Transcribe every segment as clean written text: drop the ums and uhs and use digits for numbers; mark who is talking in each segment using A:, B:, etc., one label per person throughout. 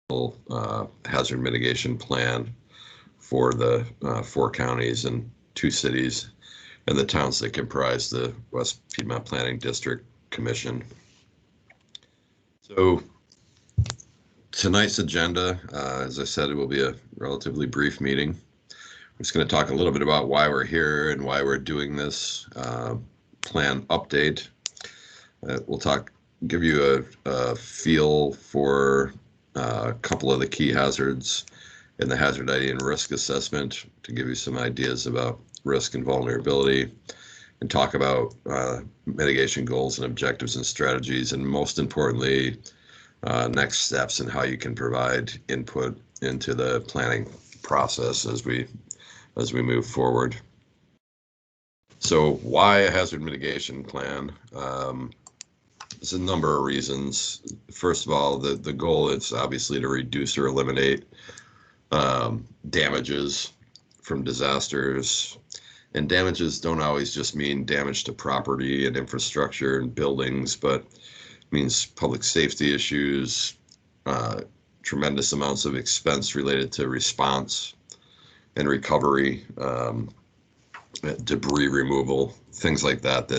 A: hazard mitigation plan for the 4 counties and 2 cities and the towns that comprise the West Piedmont Planning District Commission. So tonight's agenda, as I said, it will be a relatively brief meeting. I'm just going to talk a little bit about why we're here and why we're doing this plan update. We'll give you a feel for a couple of the key hazards in the hazard ID and risk assessment to give you some ideas about risk and vulnerability, and talk about mitigation goals and objectives and strategies, and most importantly, next steps and how you can provide input into the planning process as we move forward. So why a hazard mitigation plan? There's a number of reasons. First of all, the goal is obviously to reduce or eliminate damages from disasters. And damages don't always just mean damage to property and infrastructure and buildings, but means public safety issues, tremendous amounts of expense related to response and recovery, debris removal, things like that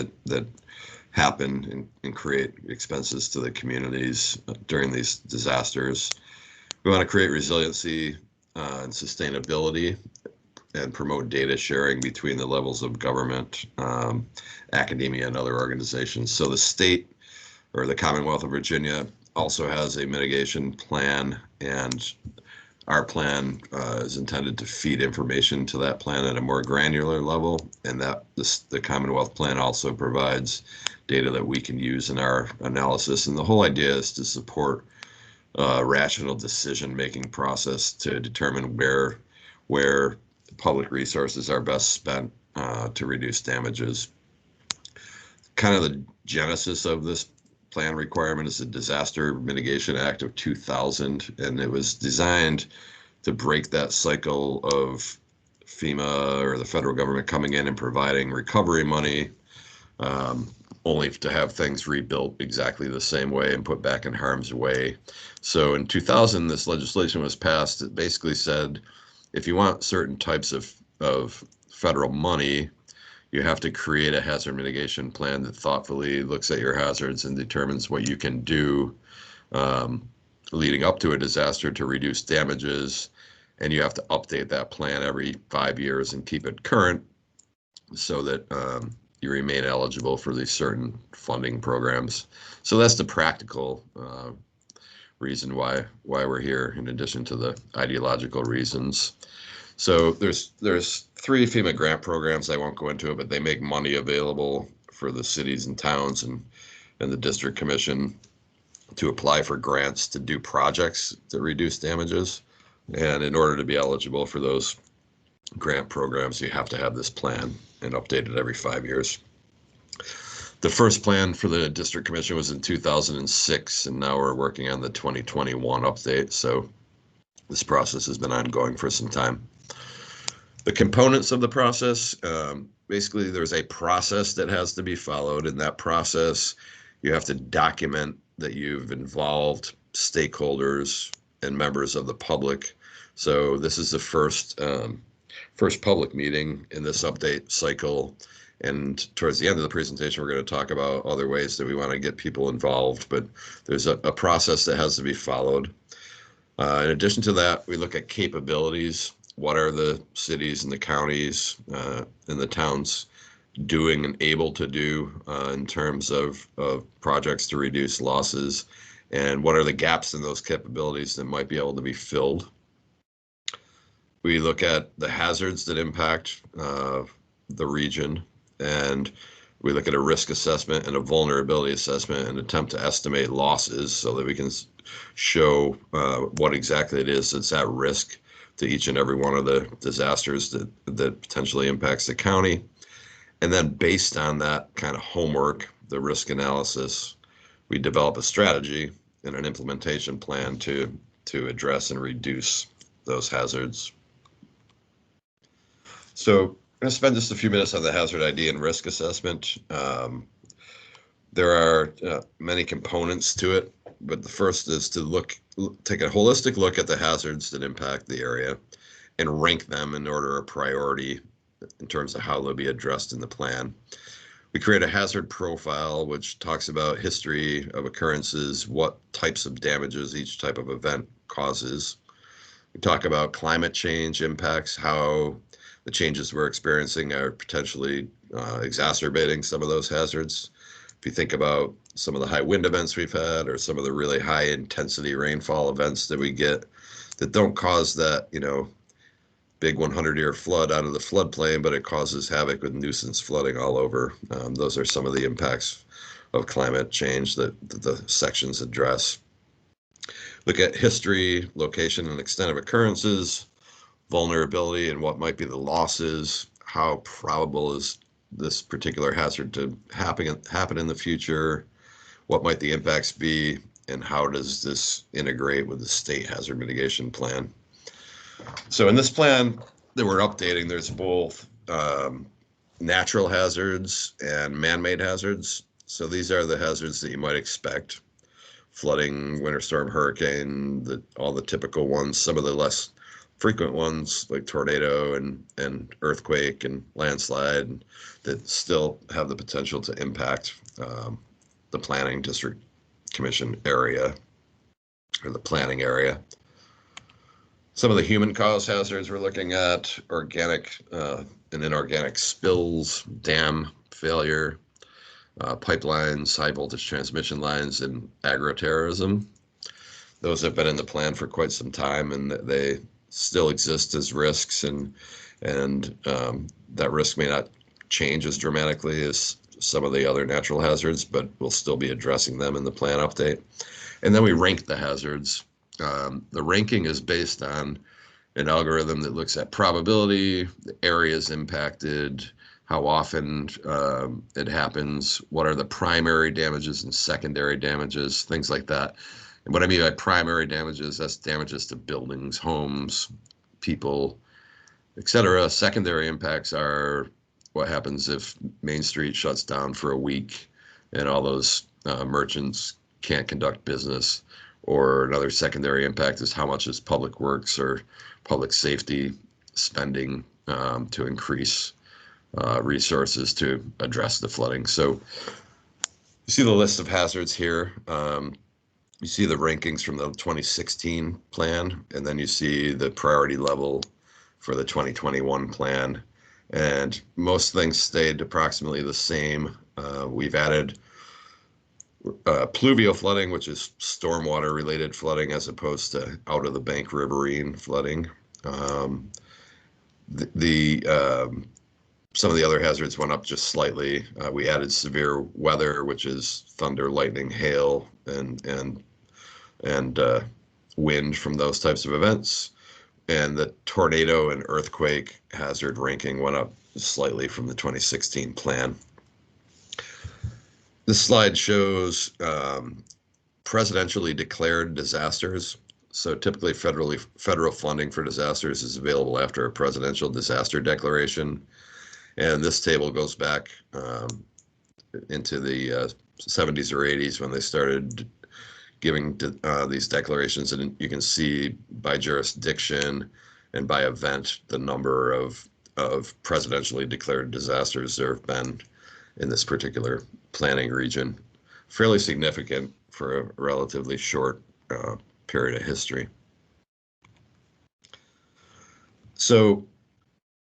A: happen and create expenses to the communities during these disasters. We want to create resiliency and sustainability and promote data sharing between the levels of government, academia, and other organizations. So the state, or the Commonwealth of Virginia, also has a mitigation plan, and our plan is intended to feed information to that plan at a more granular level, and that the Commonwealth plan also provides data that we can use in our analysis. And the whole idea is to support rational decision-making process to determine where public resources are best spent to reduce damages. Kind of the genesis of this plan requirement is the Disaster Mitigation Act of 2000, and it was designed to break that cycle of FEMA or the federal government coming in and providing recovery money, only to have things rebuilt exactly the same way and put back in harm's way. So in 2000, this legislation was passed. It basically said, if you want certain types of federal money, you have to create a hazard mitigation plan that thoughtfully looks at your hazards and determines what you can do leading up to a disaster to reduce damages. And you have to update that plan every 5 years and keep it current so that you remain eligible for these certain funding programs. So that's the practical reason why we're here, in addition to the ideological reasons. So there's 3 FEMA grant programs. I won't go into it, but they make money available for the cities and towns and the district commission to apply for grants to do projects to reduce damages. And in order to be eligible for those grant programs, you have to have this plan and update it every 5 years. The first plan for the district commission was in 2006, and now we're working on the 2021 update. So this process has been ongoing for some time. The components of the process, basically there's a process that has to be followed. In that process, you have to document that you've involved stakeholders and members of the public. So this is the first public meeting in this update cycle. And towards the end of the presentation, we're going to talk about other ways that we want to get people involved, but there's a process that has to be followed. In addition to that, we look at capabilities. What are the cities and the counties and the towns doing and able to do in terms of projects to reduce losses? And what are the gaps in those capabilities that might be able to be filled? We look at the hazards that impact the region, and we look at a risk assessment and a vulnerability assessment and attempt to estimate losses so that we can show what exactly it is that's at risk to each and every one of the disasters that potentially impacts the county. And then based on that kind of homework, the risk analysis, we develop a strategy and an implementation plan to address and reduce those hazards. So I'm going to spend just a few minutes on the hazard ID and risk assessment. There are many components to it. but the first is to take a holistic look at the hazards that impact the area and rank them in order of priority in terms of how they'll be addressed in the plan. We create a hazard profile, which talks about history of occurrences, what types of damages each type of event causes. We talk about climate change impacts, how the changes we're experiencing are potentially exacerbating some of those hazards. If you think about some of the high wind events we've had, or some of the really high intensity rainfall events that we get that don't cause that, big 100-year flood out of the floodplain, but it causes havoc with nuisance flooding all over. Those are some of the impacts of climate change that the sections address. Look at history, location, and extent of occurrences, vulnerability, and what might be the losses, how probable is this particular hazard to happen in the future, what might the impacts be, and how does this integrate with the state hazard mitigation plan. So in this plan that we're updating, there's both natural hazards and man-made hazards. So these are the hazards that you might expect: flooding, winter storm, hurricane, all the typical ones. Some of the less frequent ones like tornado and earthquake and landslide that still have the potential to impact the planning district commission area or the planning area. Some of the human-caused hazards we're looking at: organic and inorganic spills, dam failure, pipelines, high-voltage transmission lines, and agroterrorism. Those have been in the plan for quite some time, and they still exist as risks, and that risk may not change as dramatically as some of the other natural hazards, but we'll still be addressing them in the plan update. And then we rank the hazards. The ranking is based on an algorithm that looks at probability, the areas impacted, how often it happens, what are the primary damages and secondary damages, things like that. And what I mean by primary damages, that's damages to buildings, homes, people, etc. Secondary impacts are what happens if Main Street shuts down for a week and all those merchants can't conduct business. Or another secondary impact is how much is public works or public safety spending to increase resources to address the flooding. So you see the list of hazards here. You see the rankings from the 2016 plan, and then you see the priority level for the 2021 plan. And most things stayed approximately the same. We've added pluvial flooding, which is stormwater related flooding as opposed to out of the bank riverine flooding. Some of the other hazards went up just slightly. We added severe weather, which is thunder, lightning, hail, and wind from those types of events. And the tornado and earthquake hazard ranking went up slightly from the 2016 plan. This slide shows presidentially declared disasters. So typically federal funding for disasters is available after a presidential disaster declaration. And this table goes back into the 70s or 80s when they started giving these declarations. And you can see by jurisdiction and by event the number of presidentially declared disasters there have been in this particular planning region. Fairly significant for a relatively short period of history. So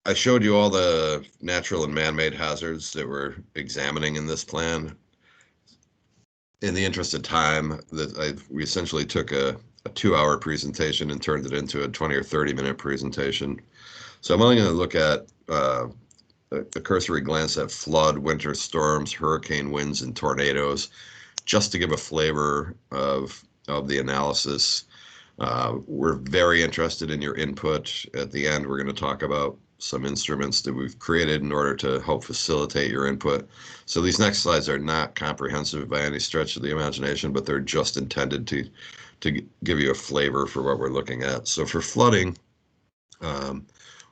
A: I showed you all the natural and man-made hazards that we're examining in this plan. In the interest of time, we essentially took a 2-hour presentation and turned it into a 20 or 30-minute presentation. So I'm only going to look at a cursory glance at flood, winter storms, hurricane winds, and tornadoes, just to give a flavor of the analysis. We're very interested in your input. At the end, we're going to talk about some instruments that we've created in order to help facilitate your input. So these next slides are not comprehensive by any stretch of the imagination, but they're just intended to give you a flavor for what we're looking at. So for flooding,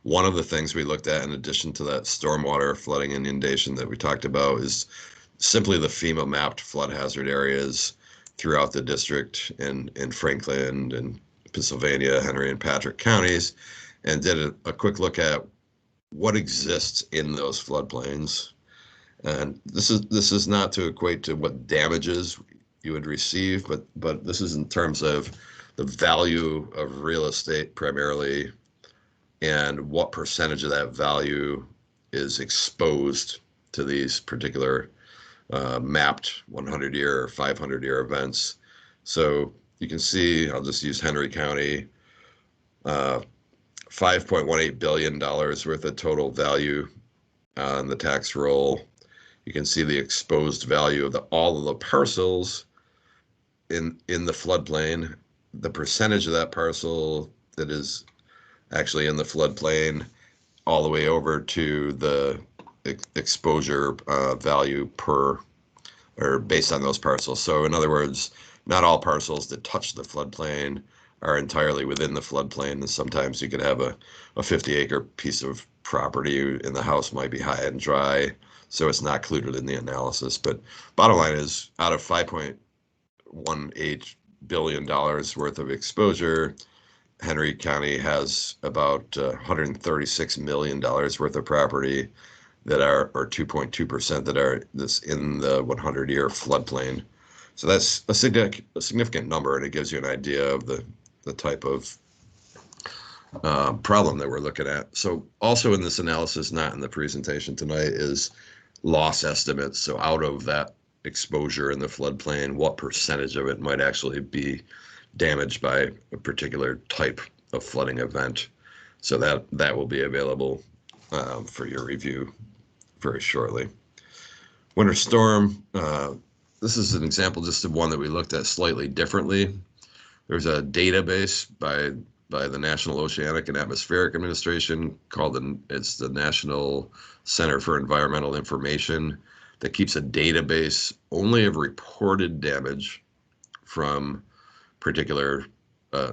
A: one of the things we looked at in addition to that stormwater flooding and inundation that we talked about is simply the FEMA mapped flood hazard areas throughout the district in Franklin and Pennsylvania, Henry and Patrick counties, and did a quick look at what exists in those floodplains. And this is not to equate to what damages you would receive, but this is in terms of the value of real estate primarily, and what percentage of that value is exposed to these particular mapped 100-year or 500-year events. So you can see, I'll just use Henry County, $5.18 billion worth of total value on the tax roll. You can see the exposed value of all of the parcels in the floodplain, the percentage of that parcel that is actually in the floodplain, all the way over to the exposure value per, or based on those parcels. So in other words, not all parcels that touch the floodplain are entirely within the floodplain, and sometimes you could have a 50-acre piece of property in the house might be high and dry, so it's not included in the analysis. But bottom line is, out of $5.18 billion worth of exposure, Henry County has about $136 million worth of property that are, or 2.2% that's in the 100-year floodplain. So that's a significant number, and it gives you an idea of the type of problem that we're looking at. So also in this analysis, not in the presentation tonight, is loss estimates. So out of that exposure in the floodplain, what percentage of it might actually be damaged by a particular type of flooding event. So that will be available for your review very shortly. Winter storm, this is an example just of one that we looked at slightly differently. There's a database by the National Oceanic and Atmospheric Administration called it's the National Center for Environmental Information, that keeps a database only of reported damage from particular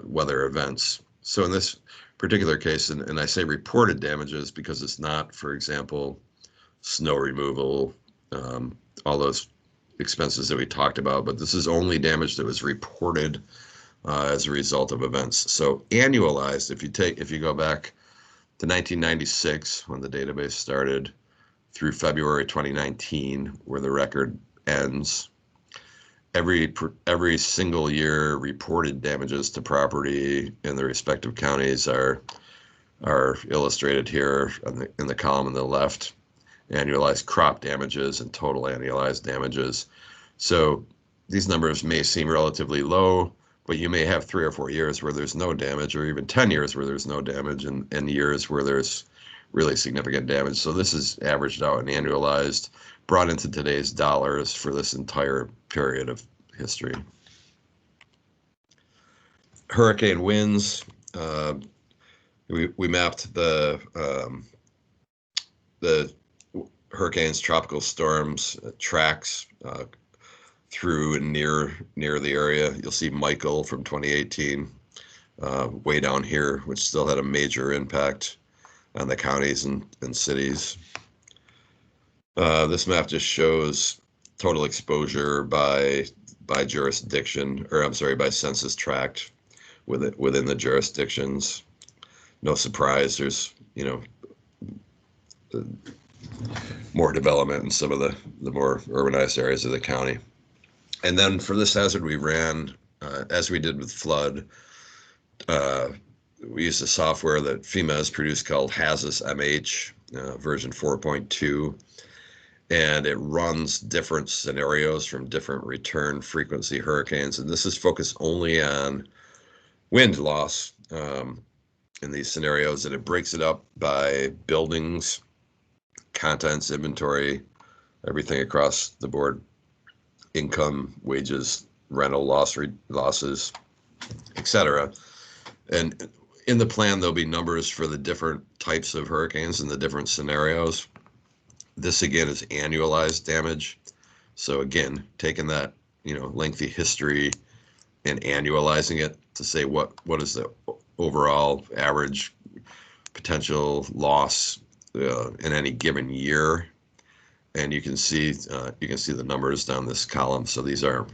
A: weather events. So in this particular case, and I say reported damages because it's not, for example, snow removal, all those expenses that we talked about, but this is only damage that was reported as a result of events. So annualized, if you go back to 1996, when the database started, through February 2019, where the record ends, every single year reported damages to property in the respective counties are illustrated here in the column on the left. Annualized crop damages and total annualized damages. So these numbers may seem relatively low, but you may have 3 or 4 years where there's no damage, or even 10 years where there's no damage, and years where there's really significant damage. So this is averaged out and annualized, brought into today's dollars for this entire period of history. Hurricane winds. We mapped the hurricanes, tropical storms, tracks through and near the area. You'll see Michael from 2018 way down here, which still had a major impact on the counties and cities. This map just shows total exposure by jurisdiction, or I'm sorry, by census tract within the jurisdictions. No surprise, there's more development in some of the more urbanized areas of the county. And then for this hazard, we ran, as we did with flood, we used a software that FEMA has produced called HAZUS MH, version 4.2, and it runs different scenarios from different return frequency hurricanes. And this is focused only on wind loss in these scenarios, and it breaks it up by buildings, contents, inventory, everything across the board, income, wages, rental losses, etc. And in the plan, there'll be numbers for the different types of hurricanes and the different scenarios. This again is annualized damage. So again, taking that lengthy history and annualizing it to say what is the overall average potential loss in any given year. And you can see the numbers down this column. So these are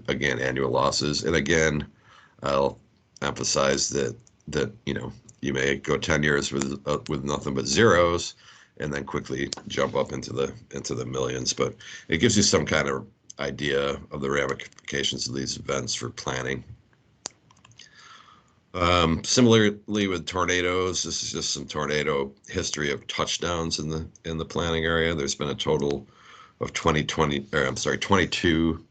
A: again, annual losses. And again, I'll emphasize that you may go 10 years with nothing but zeros, and then quickly jump up into the millions. But it gives you some kind of idea of the ramifications of these events for planning. Similarly with tornadoes, this is just some tornado history of touchdowns in the planning area. There's been a total of 22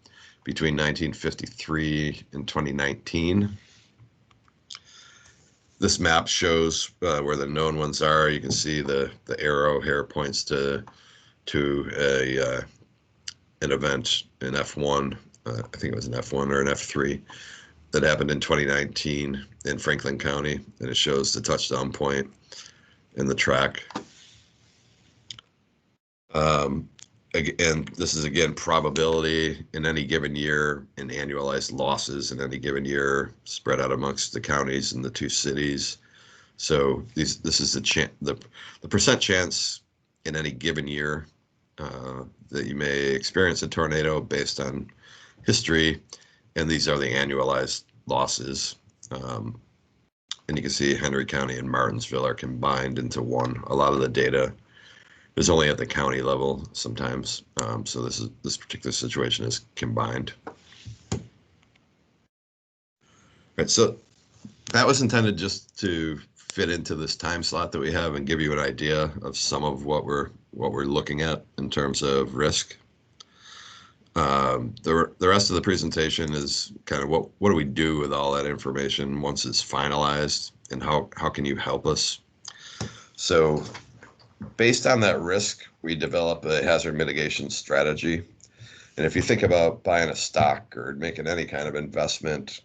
A: between 1953 and 2019. This map shows where the known ones are. You can see the arrow here points to an event in F1. I think it was an F1 or an F3 that happened in 2019 in Franklin County, and it shows the touchdown point in the track. And this is again probability in any given year and annualized losses in any given year spread out amongst the counties and the two cities. So this is the percent chance in any given year that you may experience a tornado based on history, and these are the annualized losses. And you can see Henry County and Martinsville are combined into one. A lot of the data is only at the county level sometimes. So this particular situation is combined. Right, so that was intended just to fit into this time slot that we have and give you an idea of some of what we're looking at in terms of risk. The rest of the presentation is kind of what do we do with all that information once it's finalized, and how can you help us? So based on that risk, we develop a hazard mitigation strategy. And if you think about buying a stock or making any kind of investment,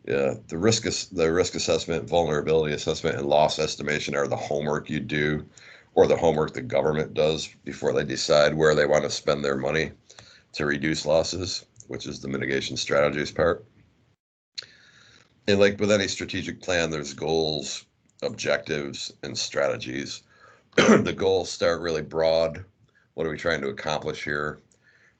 A: the risk assessment, vulnerability assessment, and loss estimation are the homework you do, or the homework the government does before they decide where they want to spend their money to reduce losses, which is the mitigation strategies part. And like with any strategic plan, there's goals, objectives, and strategies. The goals start really broad. What are we trying to accomplish here?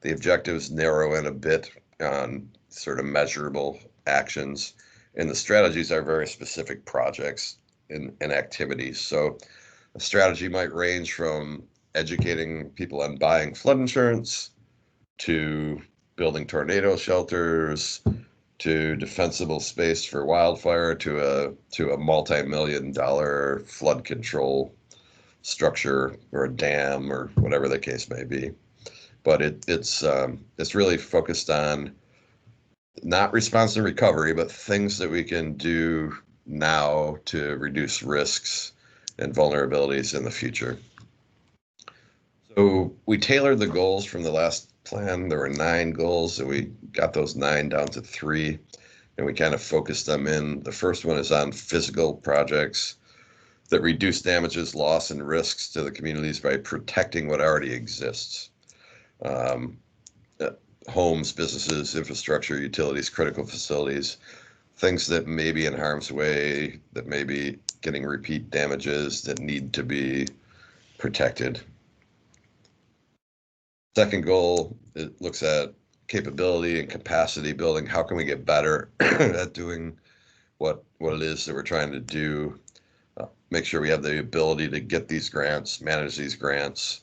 A: The objectives narrow in a bit on sort of measurable actions, and the strategies are very specific projects and activities. So a strategy might range from educating people on buying flood insurance, to building tornado shelters, to defensible space for wildfire, to a multi-million-dollar flood control structure or a dam or whatever the case may be. But it's really focused on not response and recovery, but things that we can do now to reduce risks and vulnerabilities in the future. So we tailored the goals from the last plan. There were 9 goals, so we got those 9 down to 3, and we kind of focused them in. The first one is on physical projects that reduce damages, loss, and risks to the communities by protecting what already exists. Homes, businesses, infrastructure, utilities, critical facilities, things that may be in harm's way, that may be getting repeat damages, that need to be protected. Second goal, it looks at capability and capacity building. How can we get better at doing what it is that we're trying to do? Make sure we have the ability to get these grants, manage these grants,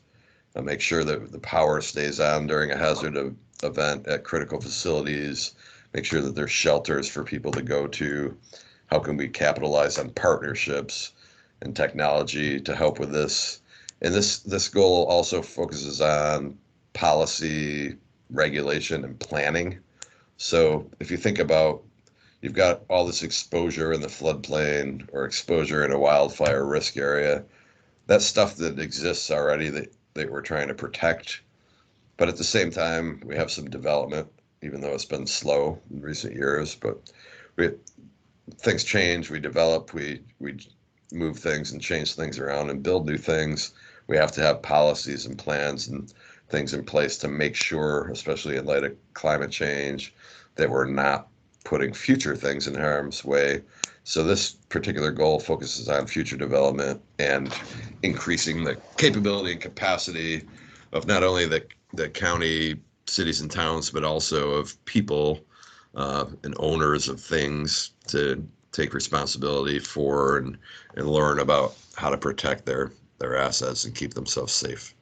A: make sure that the power stays on during a hazard event at critical facilities, make sure that there's shelters for people to go to. How can we capitalize on partnerships and technology to help with this? And this goal also focuses on policy, regulation, and planning. So if you think about, you've got all this exposure in the floodplain or exposure in a wildfire risk area, that's stuff that exists already that we're trying to protect. But at the same time, we have some development, even though it's been slow in recent years. But things change, we develop, we move things and change things around and build new things. We have to have policies and plans and things in place to make sure, especially in light of climate change, that we're not putting future things in harm's way. So this particular goal focuses on future development and increasing the capability and capacity of not only the county, cities, and towns, but also of people and owners of things to take responsibility for and learn about how to protect their assets and keep themselves safe.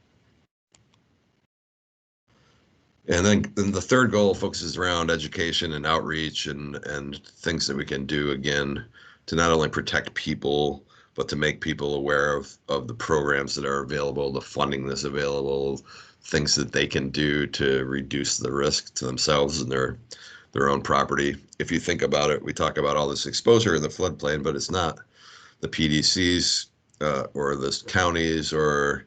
A: And then the third goal focuses around education and outreach and things that we can do, again, to not only protect people, but to make people aware of the programs that are available, the funding that's available, things that they can do to reduce the risk to themselves and their own property. If you think about it, we talk about all this exposure in the floodplain, but it's not the PDCs or the counties or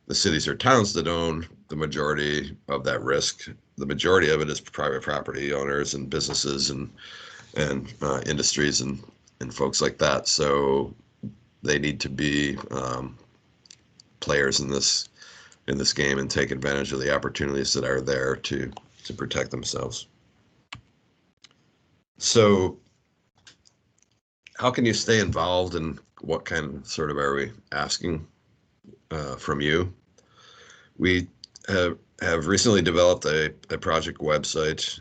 A: the cities or towns that own the majority of that risk. The majority of it is private property owners and businesses and industries and folks like that. So they need to be players in this game and take advantage of the opportunities that are there to protect themselves. So how can you stay involved, and what kind sort of are we asking from you? We have recently developed a project website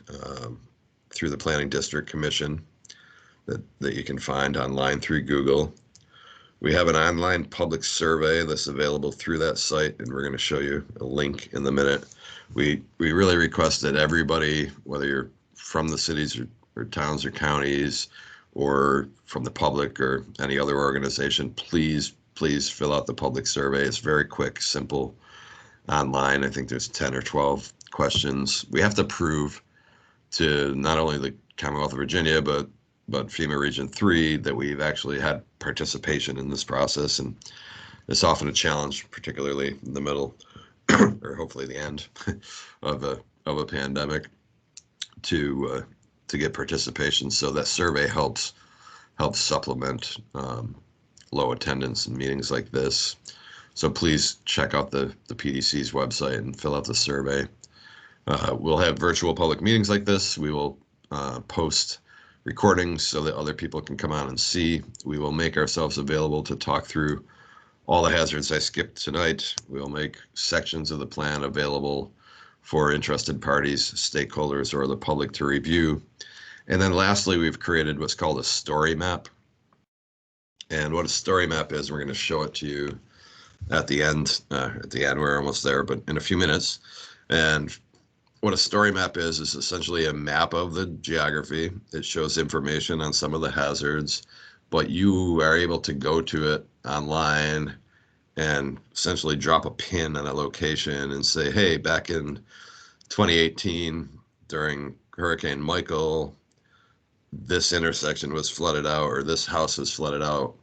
A: through the Planning District Commission that you can find online through Google. We have an online public survey that's available through that site, and we're going to show you a link in a minute. We really request that everybody, whether you're from the cities or towns or counties, or from the public or any other organization, please fill out the public survey. It's very quick, simple, online. I think there's 10 or 12 questions. We have to prove to not only the Commonwealth of Virginia, but FEMA Region 3 that we've actually had participation in this process. And it's often a challenge, particularly in the middle or hopefully the end of a pandemic, to get participation. So that survey helps supplement low attendance in meetings like this. So please check out the PDC's website and fill out the survey. We'll have virtual public meetings like this. We will post recordings so that other people can come on and see. We will make ourselves available to talk through all the hazards I skipped tonight. We'll make sections of the plan available for interested parties, stakeholders, or the public to review. And then lastly, we've created what's called a story map. And what a story map is, we're going to show it to you at the end. We're almost there, but in a few minutes. And what a story map is essentially a map of the geography. It shows information on some of the hazards, but you are able to go to it online and essentially drop a pin on a location and say, hey, back in 2018 during Hurricane Michael, this intersection was flooded out, or this house was flooded out.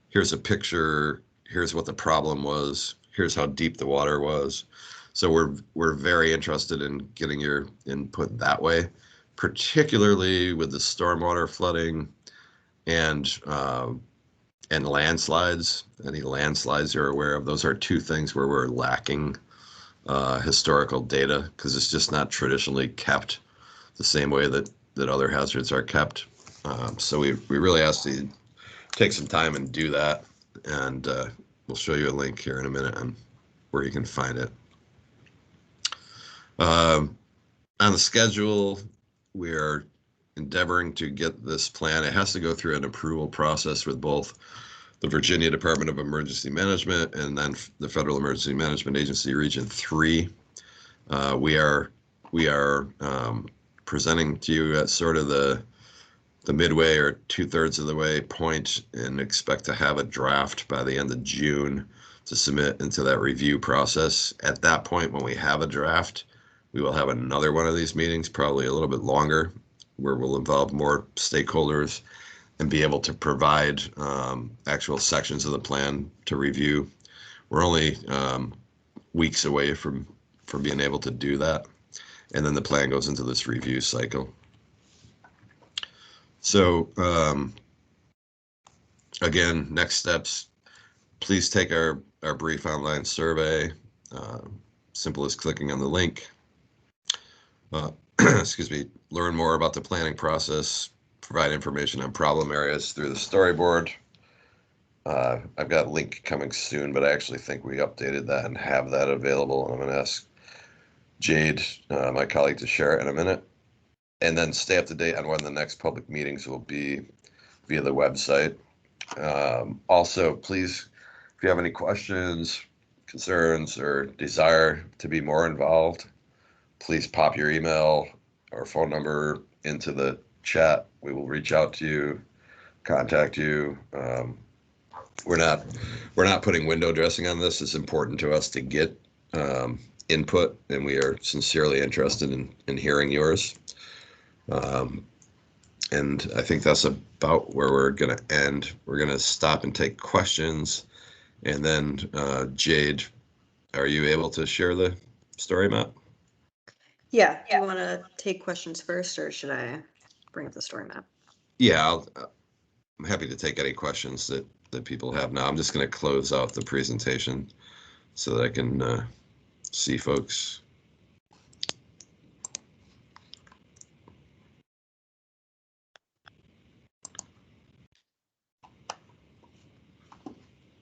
A: Here's a picture. Here's what the problem was. Here's how deep the water was. So we're very interested in getting your input that way, particularly with the stormwater flooding and landslides. Any landslides you're aware of, those are two things where we're lacking historical data, because it's just not traditionally kept the same way that other hazards are kept. So we really ask you to take some time and do that, and we'll show you a link here in a minute on where you can find it. On the schedule, we are endeavoring to get this plan. It has to go through an approval process with both the Virginia Department of Emergency Management and then the Federal Emergency Management Agency Region 3. We are presenting to you at sort of the midway or 2/3 of the way point, and expect to have a draft by the end of June to submit into that review process. At that point, when we have a draft, we will have another one of these meetings, probably a little bit longer, where we'll involve more stakeholders and be able to provide actual sections of the plan to review. We're only weeks away from being able to do that. And then the plan goes into this review cycle. So again, next steps, please take our brief online survey. Simple as clicking on the link. Excuse me, learn more about the planning process, provide information on problem areas through the storyboard. I've got a link coming soon, but I actually think we updated that and have that available. I'm going to ask Jade, my colleague, to share it in a minute. and then stay up to date on when the next public meetings will be via the website. Also, please, if you have any questions, concerns, or desire to be more involved, please pop your email or phone number into the chat. We will reach out to you, contact you. We're not putting window dressing on this. It's important to us to get input, and we are sincerely interested in hearing yours. And I think that's about where we're going to end. We're going to stop and take questions. And then, Jade, are you able to share the story map?
B: Yeah. Do you want to take questions first, or should I bring up the story map?
A: Yeah, I'm happy to take any questions that people have now. I'm just going to close out the presentation so that I can see folks.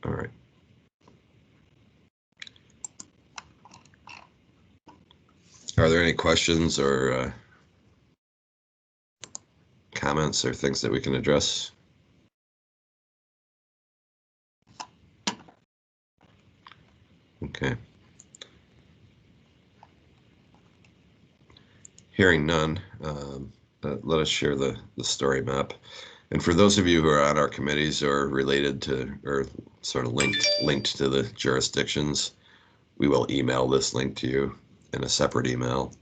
A: All right. Are there any questions or comments or things that we can address? Okay. Hearing none, let us share the story map. And for those of you who are on our committees or related to, or sort of linked to the jurisdictions, we will email this link to you in a separate email.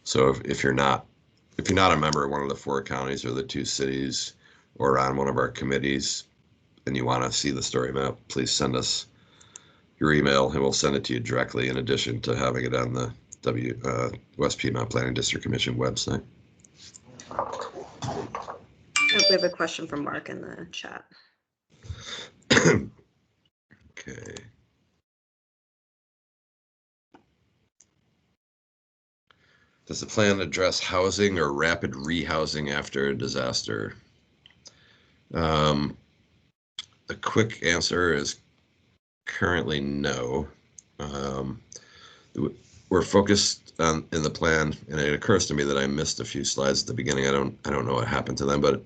A: So if you're not a member of one of the 4 counties or the 2 cities, or on one of our committees, and you want to see the story map, please send us your email and we'll send it to you directly, in addition to having it on the West Piedmont Planning District Commission website.
B: We have a question from Mark in the chat.
A: Okay. Does the plan address housing or rapid rehousing after a disaster? The quick answer is currently no. We're focused on in the plan, and it occurs to me that I missed a few slides at the beginning. I don't know what happened to them, but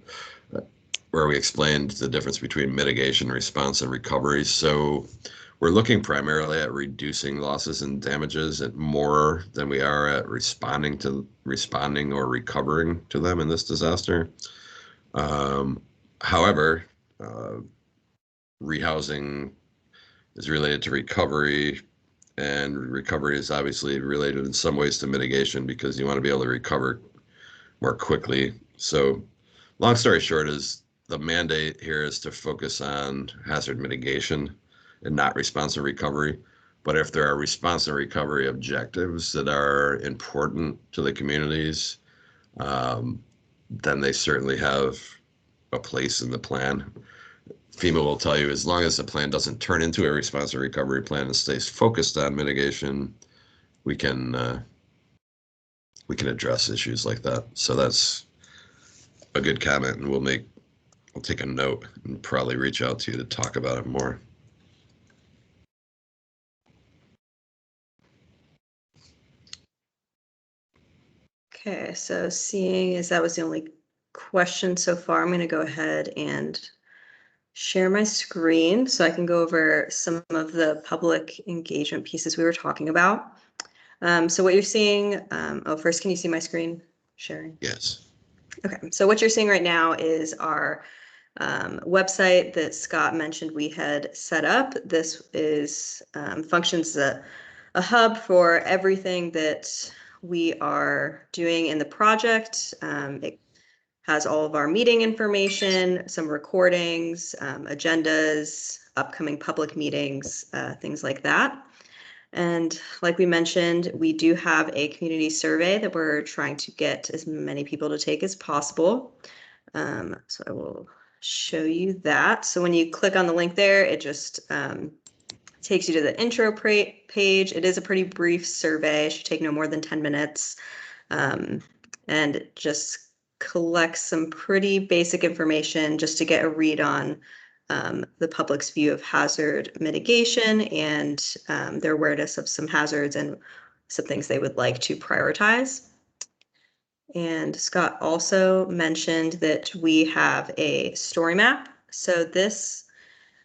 A: where we explained the difference between mitigation, response, and recovery. So we're looking primarily at reducing losses and damages at more than we are at responding or recovering to them in this disaster. However, rehousing is related to recovery, and recovery is obviously related in some ways to mitigation, because you want to be able to recover more quickly. So long story short is the mandate here is to focus on hazard mitigation and not response and recovery. But if there are response and recovery objectives that are important to the communities, then they certainly have a place in the plan. FEMA will tell you, as long as the plan doesn't turn into a response and recovery plan and stays focused on mitigation, we can address issues like that. So that's a good comment, and we'll take a note and probably reach out to you to talk about it more.
B: Okay, so seeing as that was the only question so far, I'm going to go ahead and share my screen so I can go over some of the public engagement pieces we were talking about. So what you're seeing, first, can you see my screen sharing?
A: Yes.
B: Okay, so what you're seeing right now is our website that Scott mentioned we had set up. This is functions as a hub for everything that we are doing in the project. It has all of our meeting information, some recordings, agendas, upcoming public meetings, things like that. And like we mentioned, we do have a community survey that we're trying to get as many people to take as possible. So I will show you that. So when you click on the link there, it just takes you to the intro page. It is a pretty brief survey. It should take no more than 10 minutes. And it just collects some pretty basic information just to get a read on the public's view of hazard mitigation and their awareness of some hazards and some things they would like to prioritize. And Scott also mentioned that we have a story map. So this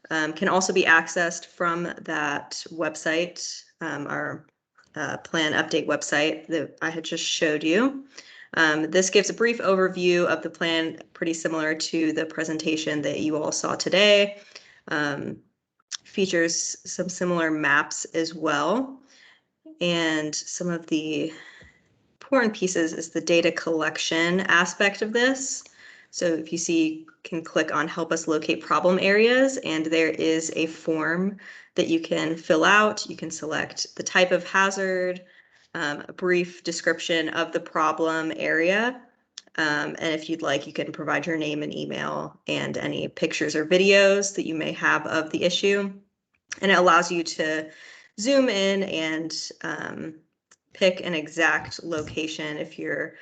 B: can also be accessed from that website, our plan update website that I had just showed you. This gives a brief overview of the plan, pretty similar to the presentation that you all saw today. Features some similar maps as well. And some of the important pieces is the data collection aspect of this. So if you see, you can click on help us locate problem areas, and there is a form that you can fill out. You can select the type of hazard, a brief description of the problem area. And if you'd like, you can provide your name and email and any pictures or videos that you may have of the issue. And it allows you to zoom in and pick an exact location if you're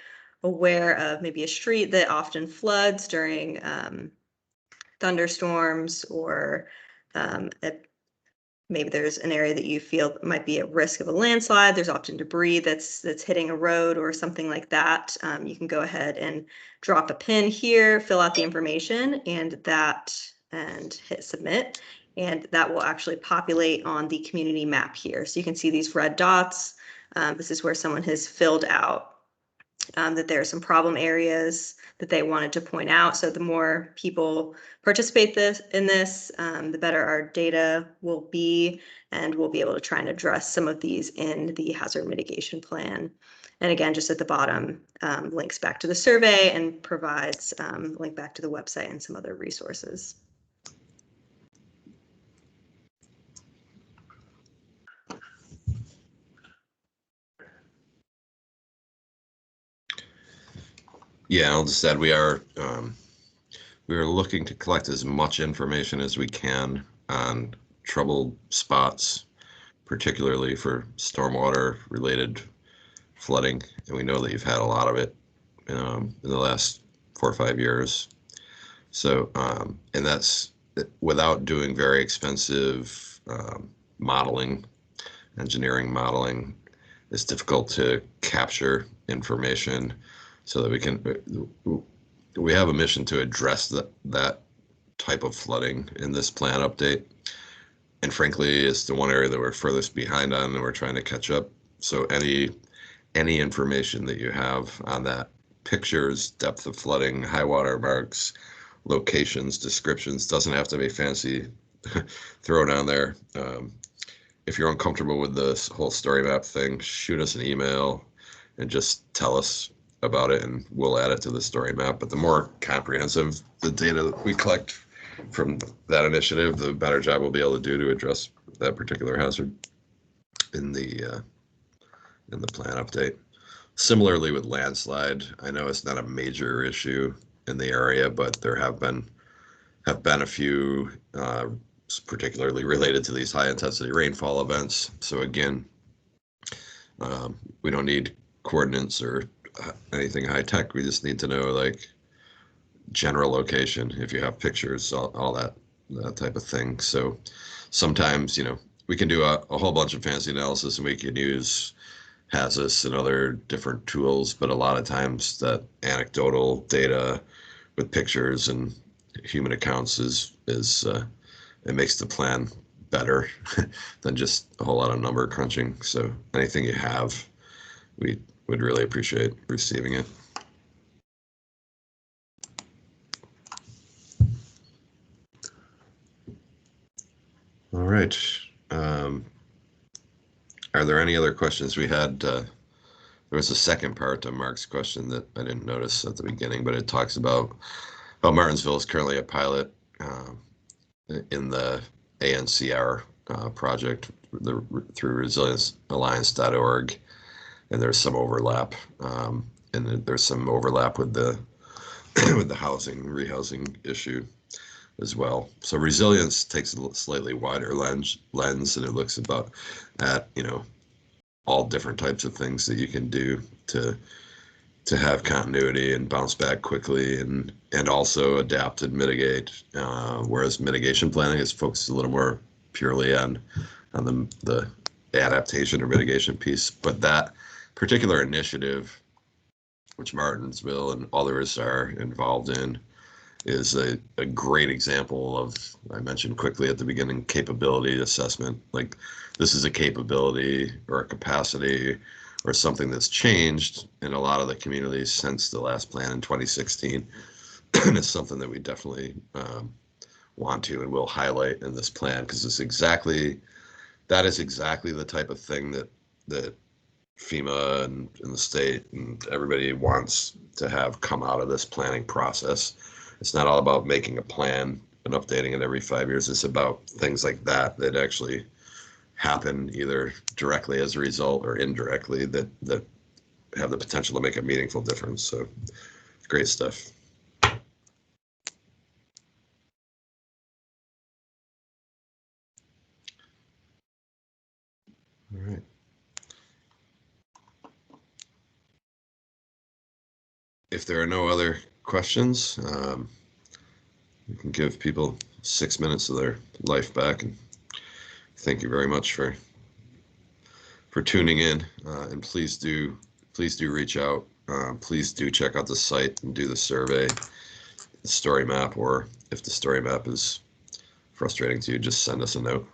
B: aware of maybe a street that often floods during thunderstorms, or maybe there's an area that you feel might be at risk of a landslide. There's often debris that's hitting a road or something like that. You can go ahead and drop a pin here, fill out the information, and hit submit. And that will actually populate on the community map here. So you can see these red dots. This is where someone has filled out that there are some problem areas that they wanted to point out. So the more people participate in this, the better our data will be, and we'll be able to try and address some of these in the hazard mitigation plan. And again, just at the bottom, links back to the survey and provides link back to the website and some other resources.
A: Yeah, I'll just add we are looking to collect as much information as we can on troubled spots, particularly for stormwater related flooding, and we know that you've had a lot of it in the last 4 or 5 years. So, and that's without doing very expensive modeling, engineering modeling. It's difficult to capture information so that we have a mission to address that type of flooding in this plan update. And frankly, it's the one area that we're furthest behind on, and we're trying to catch up. So any information that you have on that, pictures, depth of flooding, high water marks, locations, descriptions, doesn't have to be fancy, throw it on there. If you're uncomfortable with this whole story map thing, shoot us an email and just tell us about it, and we'll add it to the story map. But the more comprehensive the data that we collect from that initiative, the better job we'll be able to do to address that particular hazard in the plan update. Similarly with landslide, I know it's not a major issue in the area, but there have been a few, particularly related to these high intensity rainfall events. So again, we don't need coordinates or anything high tech. We just need to know like general location, if you have pictures, all that type of thing. So sometimes, we can do a whole bunch of fancy analysis, and we can use HAZUS and other different tools, but a lot of times that anecdotal data with pictures and human accounts is it makes the plan better than just a whole lot of number crunching. So anything you have, we would really appreciate receiving it. All right. Are there any other questions? We had, there was a second part to Mark's question that I didn't notice at the beginning, but it talks about how Martinsville is currently a pilot in the ANCR project through resiliencealliance.org, and there's some overlap, and there's some overlap with the with the rehousing issue as well. So resilience takes a slightly wider lens, and it looks at all different types of things that you can do to have continuity and bounce back quickly, and also adapt and mitigate. Whereas mitigation planning is focused a little more purely on the adaptation or mitigation piece. But that particular initiative which Martinsville and others are involved in, is a great example of, I mentioned quickly at the beginning, capability assessment. Like, this is a capability or a capacity or something that's changed in a lot of the communities since the last plan in 2016. And it's something that we definitely want to and will highlight in this plan, because that is exactly the type of thing that FEMA and the state and everybody wants to have come out of this planning process. It's not all about making a plan and updating it every 5 years. It's about things like that actually happen either directly as a result or indirectly that have the potential to make a meaningful difference. So great stuff. All right. If there are no other questions, we can give people 6 minutes of their life back. And thank you very much for tuning in. And please do reach out. Please do check out the site and do the survey, the story map, or if the story map is frustrating to you, just send us a note.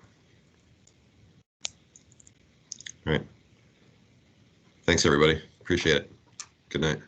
A: All right. Thanks, everybody. Appreciate it. Good night.